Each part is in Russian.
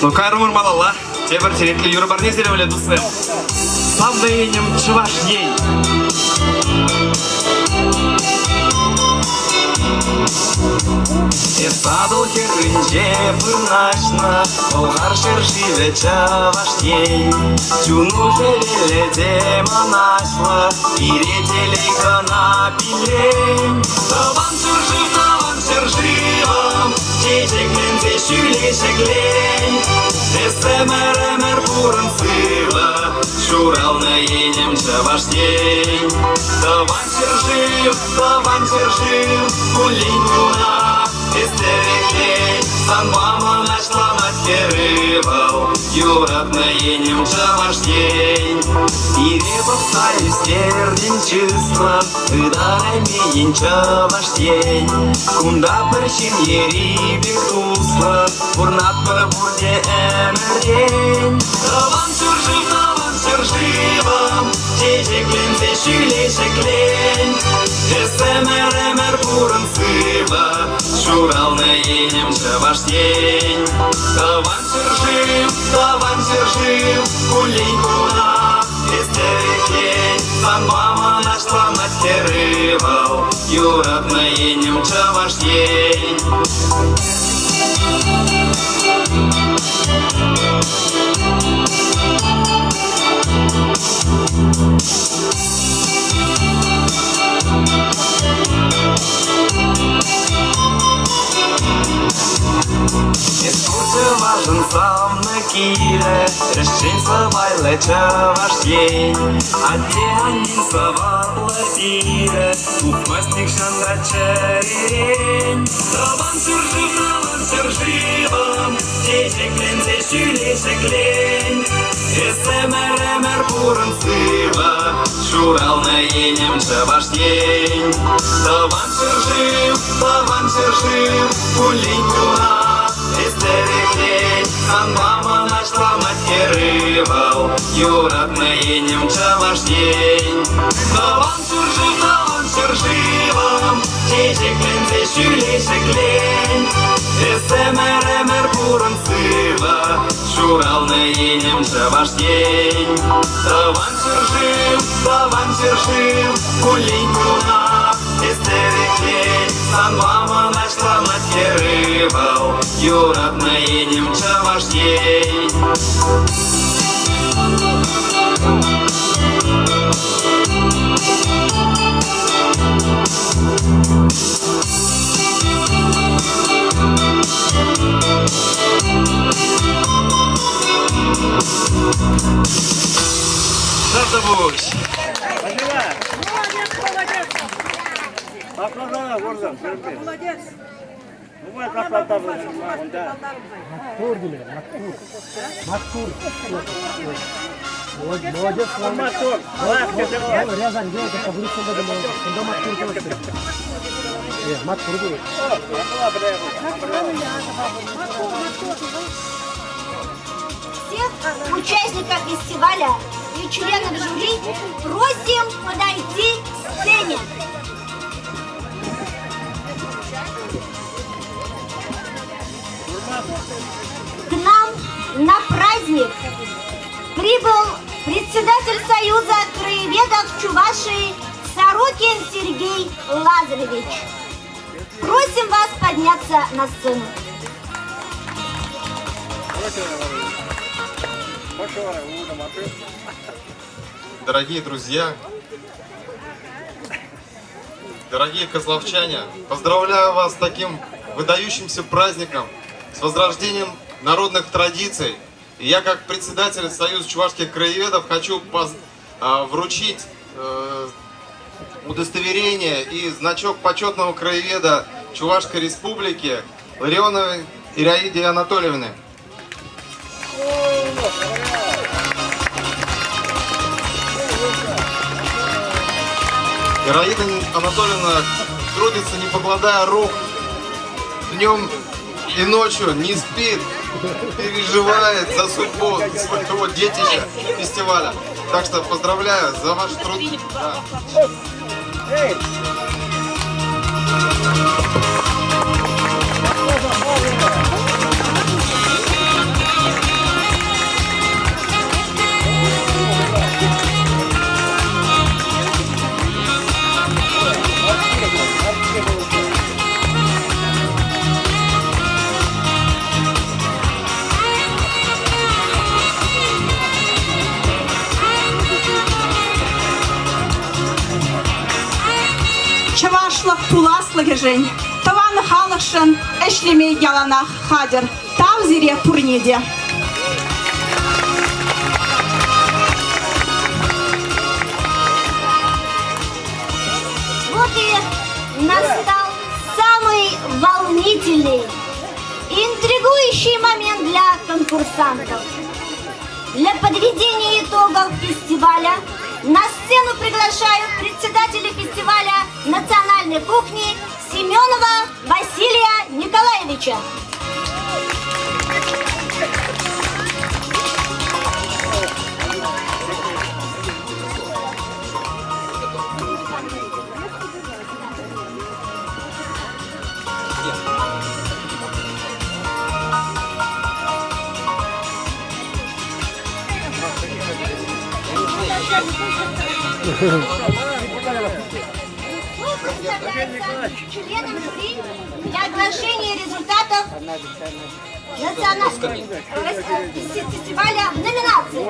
Ну, кайрумур малалла, тебір теретлі юры бар не зелевілі дұсы. Савдайынем чываш ей. Саду керінже пырнашна, олғар шершиве чаваш ей. Чуну желеледе манашла, иретелей гана пилей. Таван шерживам, чечеклензе шүлешеклей. Эсэмэр пурын сыва, шурална енем чаваш ей. Таван шержив, кулин куна. Истереклей, сан мама нашла матерывал, юратна енем чаваш ей. И репов стаю стердень числа, ыдарай мейн чаваш ей. Кунда пыршин ери бекусла, бурнат пыр бурде эмердень. Таван шерживам, чечеклензе шүлешеклей. Эсэмэр пурын сыва, шурална енем чаваш ей. Таван шержив, кулень куна. Истереклей, сан мама нашла матерывал, юратна енем чаваш ей. Важен сам на киле, решился байле чаваш ей. А те савала пире, упмастник шанда черень. Таван шерживам, чечеклензе шүлешеклей. Эсэмэр пурын сыва, шурална енем чаваш ей. Таван шержив, кулень куна. Истереклей, сан мама нашла матерывал, юратна енем чаваш ей. Таван шерживам, чечеклензе шүлешеклей. Эсэмэр пурын сыва, шурална енем чаваш ей. Таван шержив, кулень куна. Истереклей, сан мама нашла матерывал, юратна енем чаваш ей. Задавусь. Молодец. Всех участников фестиваля и членов жюри просим подойти к сцене. К нам на праздник прибыл председатель Союза краеведов Чувашии Сорокин Сергей Лазаревич. Просим вас подняться на сцену. Дорогие друзья, дорогие козловчане, поздравляю вас с таким выдающимся праздником, с возрождением народных традиций. И я, как председатель Союза чувашских краеведов, хочу вручить удостоверение и значок почетного краеведа Чувашской Республики Ларионовой Ираиде Анатольевны. Ираида Анатольевна трудится, не покладая рук, днем и ночью не спит, переживает за судьбу своего детища фестиваля. Так что поздравляю за ваш труд. Да. пуласлы жень. Таван халықшын эшлемей яланах хадер. Тав зире пурнеде. Вот и настал самый волнительный и интригующий момент для конкурсантов. Для подведения итогов фестиваля на сцену приглашаю председателя фестиваля национальной кухни Семенова Василия Николаевича. Членам жюри для оглашения результатов фестиваля в номинации.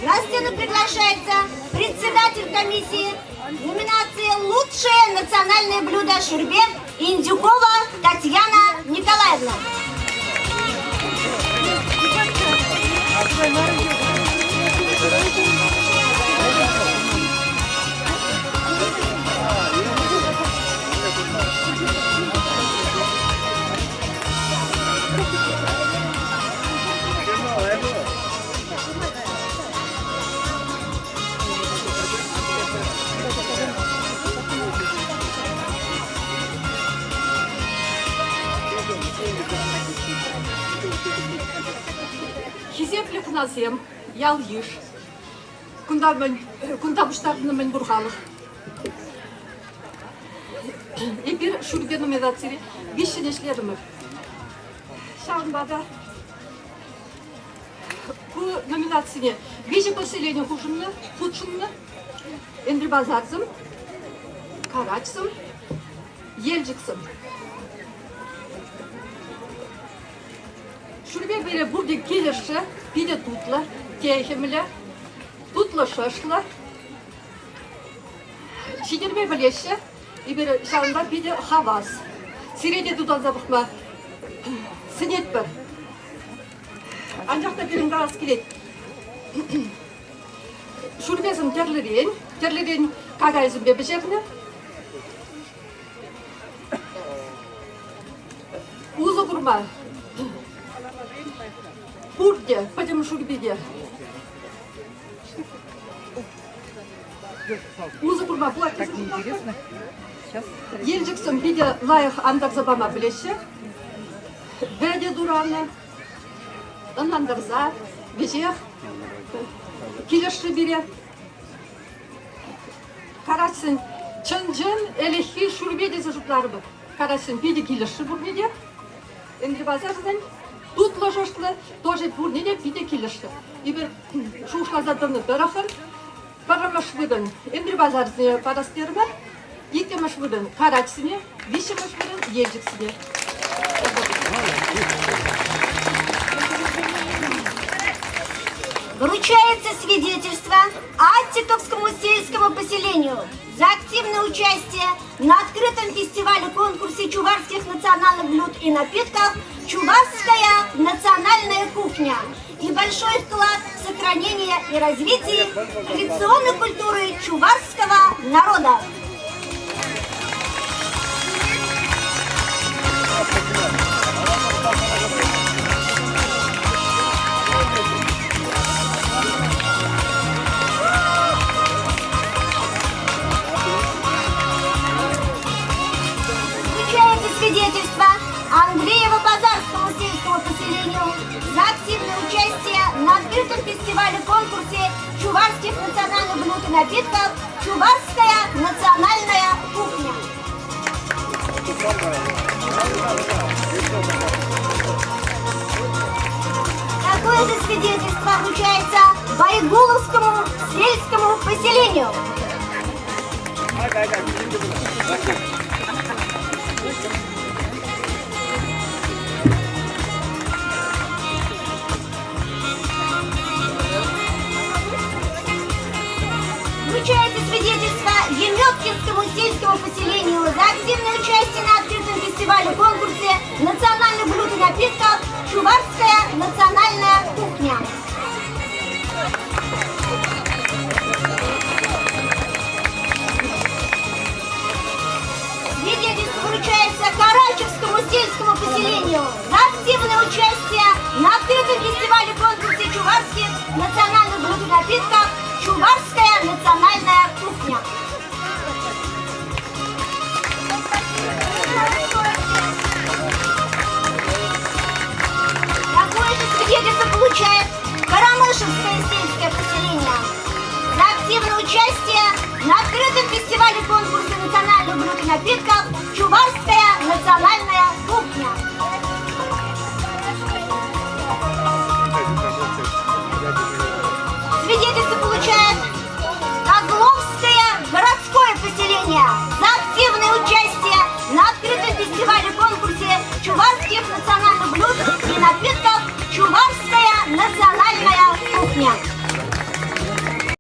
На сцену приглашается председатель комиссии номинации «Лучшее национальное блюдо Шурбе» Индюкова Татьяна Николаевна. Хизеплік назем, ял еш. Кунда бұштарыны мен бұрғалық. Епір шүрге номинациялы бешенешлерімі. Шағынбада bu номинацияны бежі поселение худшынны, Эндрі Базарзым, Карачсым, Елжіксым. Şuraya böyle burada gelirse bir de tutla, tehimle, tutla şaşla. Şidirme bilirse, bir şanda bir de havas. Sirede tutan zabıkma, sinet bir. Ancak da birin daha skilet. Şurabasın terlerin kagayızın bebeşekini. Uzun kurma. Burada, пойдем шурбеде. Uzun kurma платье. Елжіксін биде лайық андырзабама білеші. Бәде дұраны, ынандырза, бежек, келеші бере. Карасын, чын-жын, әліхи шурбеде зажыплары бұл. Карасын биде келеші бұрнеде. Эндрі Базарзын. Тут ложошла, тоже бурнеде биде келешті. Ибір шушлазадыны біріқын, парамаш выдын Эндрі Базарзыне парастерімір, екемаш выдын Карачсыне, вишемаш выдын Елжіксіне. Вручается свидетельство Аттиковскому сельскому поселению за активное участие на открытом фестивале-конкурсе чувашских национальных блюд и напитков «Чувашская национальная кухня» и большой вклад в сохранение и развитие традиционной культуры чувашского народа. Свидетельство Андреево-Базарскому сельскому поселению за активное участие на открытом фестивале-конкурсе чувашских национальных блюд и напитков «Чувашская национальная кухня». Такое же свидетельство вручается Байгуловскому сельскому поселению. Вручается свидетельство Еметкинскому сельскому поселению за активное национальных блюд и напитков Чувашская национальная кухня. Свидетельство вручается Карачевскому сельскому поселению за активное участие на открытом фестивале конкурсе чувашских национальных блюд и напитков Чувашская национальная кухня. Такое же свидетельство получает Карамышевское сельское поселение за активное участие на открытом фестивале конкурса национальных блюд и напитков Чувашская национальная кухня. Свидетельство получает Козловское городское поселение